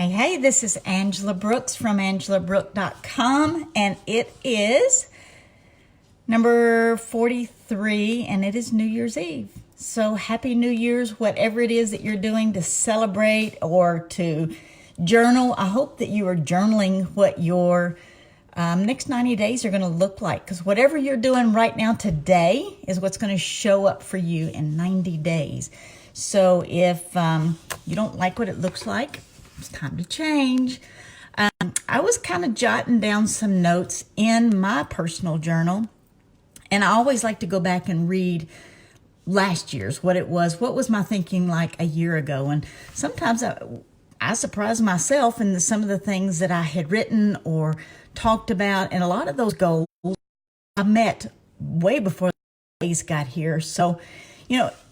Hey, this is Angela Brooks from AngelaBrook.com, and it is number 43, and it is New Year's Eve. So happy New Year's, whatever it is that you're doing to celebrate or to journal. I hope that you are journaling what your next 90 days are going to look like, because whatever you're doing right now today is what's going to show up for you in 90 days. So if you don't like what it looks like, it's time to change. I was kind of jotting down some notes in my personal journal, and I always like to go back and read last year's, what was my thinking like a year ago. And sometimes I surprise myself in some of the things that I had written or talked about, and a lot of those goals I met way before the days got here. So,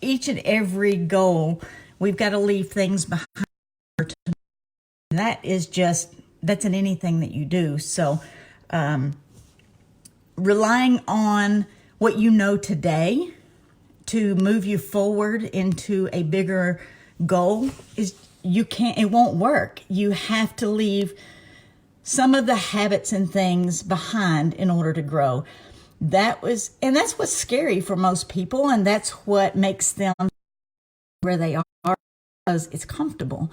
each and every goal, we've got to leave things behind. That's in anything that you do. So relying on what you know today to move you forward into a bigger goal it won't work. You have to leave some of the habits and things behind in order to grow. That's what's scary for most people, and that's what makes them where they are, because it's comfortable.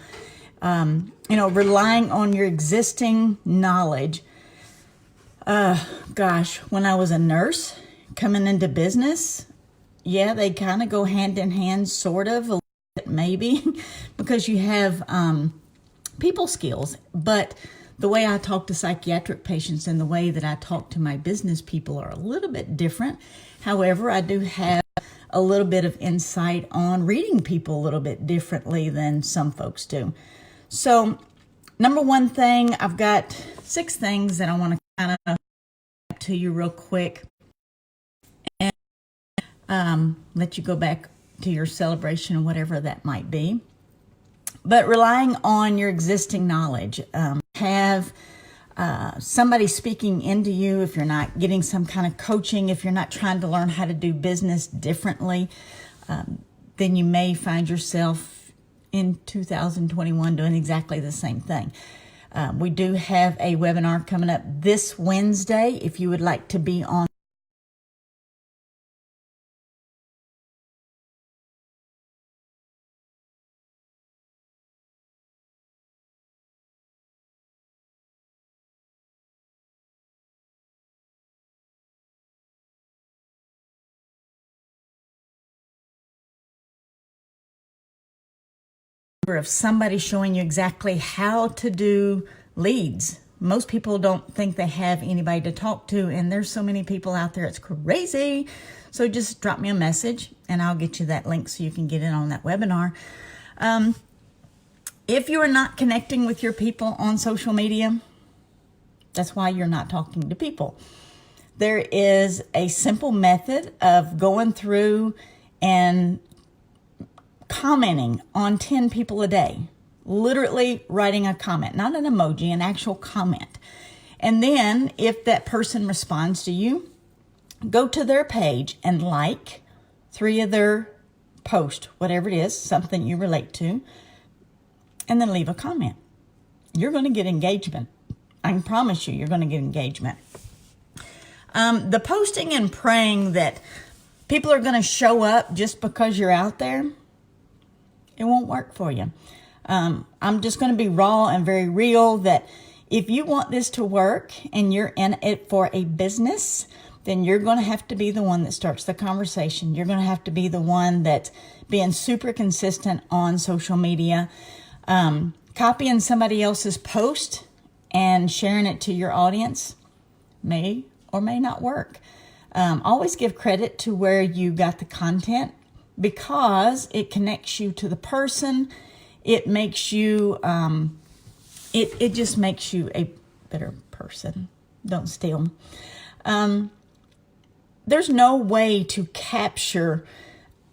Relying on your existing knowledge. When I was a nurse coming into business, they kind of go hand in hand, sort of, a little bit maybe, because you have people skills. But the way I talk to psychiatric patients and the way that I talk to my business people are a little bit different. However, I do have a little bit of insight on reading people a little bit differently than some folks do. So, number one thing, I've got 6 things that I want to kind of to you real quick and let you go back to your celebration, whatever that might be. But relying on your existing knowledge, have somebody speaking into you if you're not getting some kind of coaching, if you're not trying to learn how to do business differently, then you may find yourself in 2021 doing exactly the same thing. We do have a webinar coming up this Wednesday. If you would like to be on of somebody showing you exactly how to do leads. Most people don't think they have anybody to talk to, and there's so many people out there, it's crazy. So just drop me a message and I'll get you that link so you can get in on that webinar. If you are not connecting with your people on social media, that's why you're not talking to people. There is a simple method of going through and commenting on 10 people a day, literally writing a comment, not an emoji, an actual comment. And then if that person responds to you, go to their page and like 3 of their posts, whatever it is, something you relate to, and then leave a comment. You're going to get engagement. I can promise you're going to get engagement. The posting and praying that people are going to show up just because you're out there, it won't work for you. I'm just going to be raw and very real that if you want this to work and you're in it for a business, then you're going to have to be the one that starts the conversation. You're going to have to be the one that's being super consistent on social media, copying somebody else's post and sharing it to your audience may or may not work. Always give credit to where you got the content, because it connects you to the person. It makes you, it just makes you a better person. Don't steal. There's no way to capture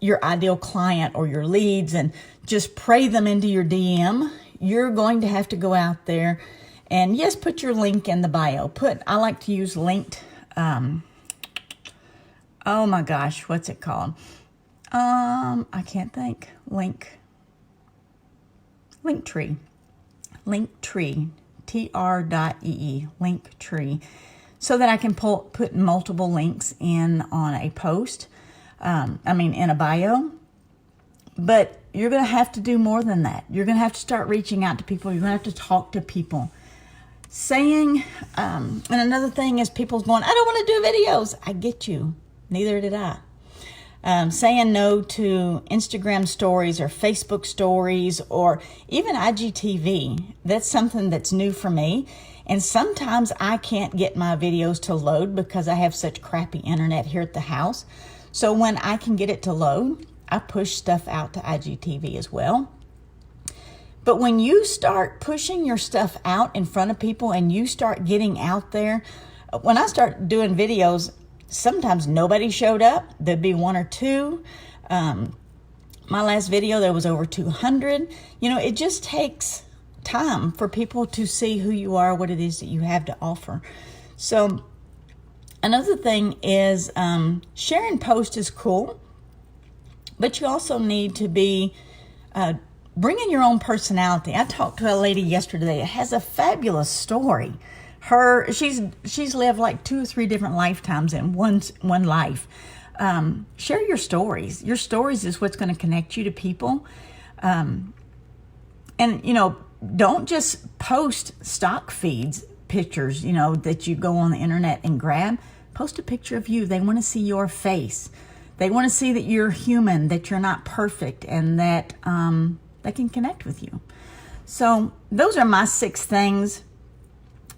your ideal client or your leads and just pray them into your DM. You're going to have to go out there and yes, put your link in the bio. I like to use linked, oh my gosh, what's it called? I can't think. Linktree. Linktree, tr.ee, Linktree, so that I can put multiple links in on a post, in a bio. But you're going to have to do more than that. You're going to have to start reaching out to people. You're going to have to talk to people. And another thing is people's going, I don't want to do videos. I get you. Neither did I. Saying no to Instagram stories or Facebook stories or even IGTV. That's something that's new for me. And sometimes I can't get my videos to load because I have such crappy internet here at the house. So when I can get it to load, I push stuff out to IGTV as well. But when you start pushing your stuff out in front of people and you start getting out there, when I start doing videos, sometimes nobody showed up. There'd be one or two. My last video, there was over 200. It just takes time for people to see who you are, what it is that you have to offer. So another thing is sharing posts is cool, but you also need to be bringing your own personality. I talked to a lady yesterday that has a fabulous story. She's lived like 2 or 3 different lifetimes in one life. Share your stories. Your stories is what's going to connect you to people. And don't just post stock feeds, pictures, that you go on the internet and grab. Post a picture of you. They want to see your face. They want to see that you're human, that you're not perfect, and that they can connect with you. So those are my 6 things.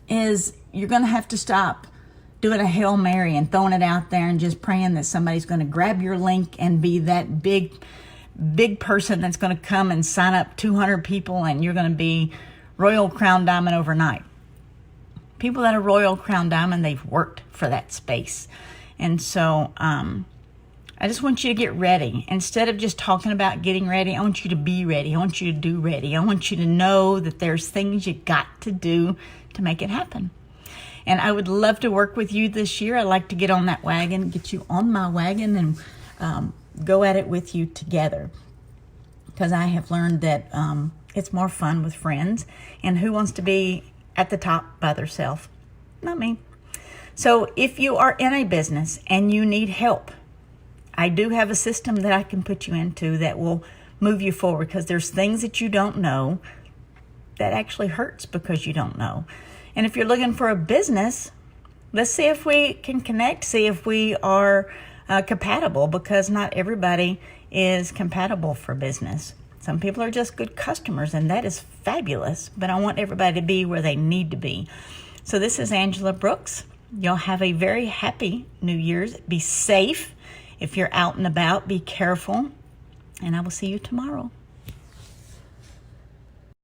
Is you're going to have to stop doing a Hail Mary and throwing it out there and just praying that somebody's going to grab your link and be that big person that's going to come and sign up 200 people and you're going to be Royal Crown Diamond overnight. People that are Royal Crown Diamond, they've worked for that space. And so I just want you to get ready. Instead of just talking about getting ready, I want you to be ready. I want you to do ready. I want you to know that there's things you got to do to make it happen. And I would love to work with you this year. I'd like to get on that wagon, get you on my wagon, and go at it with you together. Because I have learned that it's more fun with friends. And who wants to be at the top by themselves? Not me. So if you are in a business and you need help, I do have a system that I can put you into that will move you forward, because there's things that you don't know that actually hurts because you don't know. And if you're looking for a business, let's see if we can connect, see if we are compatible, because not everybody is compatible for business. Some people are just good customers, and that is fabulous, but I want everybody to be where they need to be. So this is Angela Brooks. Y'all have a very happy New Year's. Be safe. If you're out and about, be careful, and I will see you tomorrow.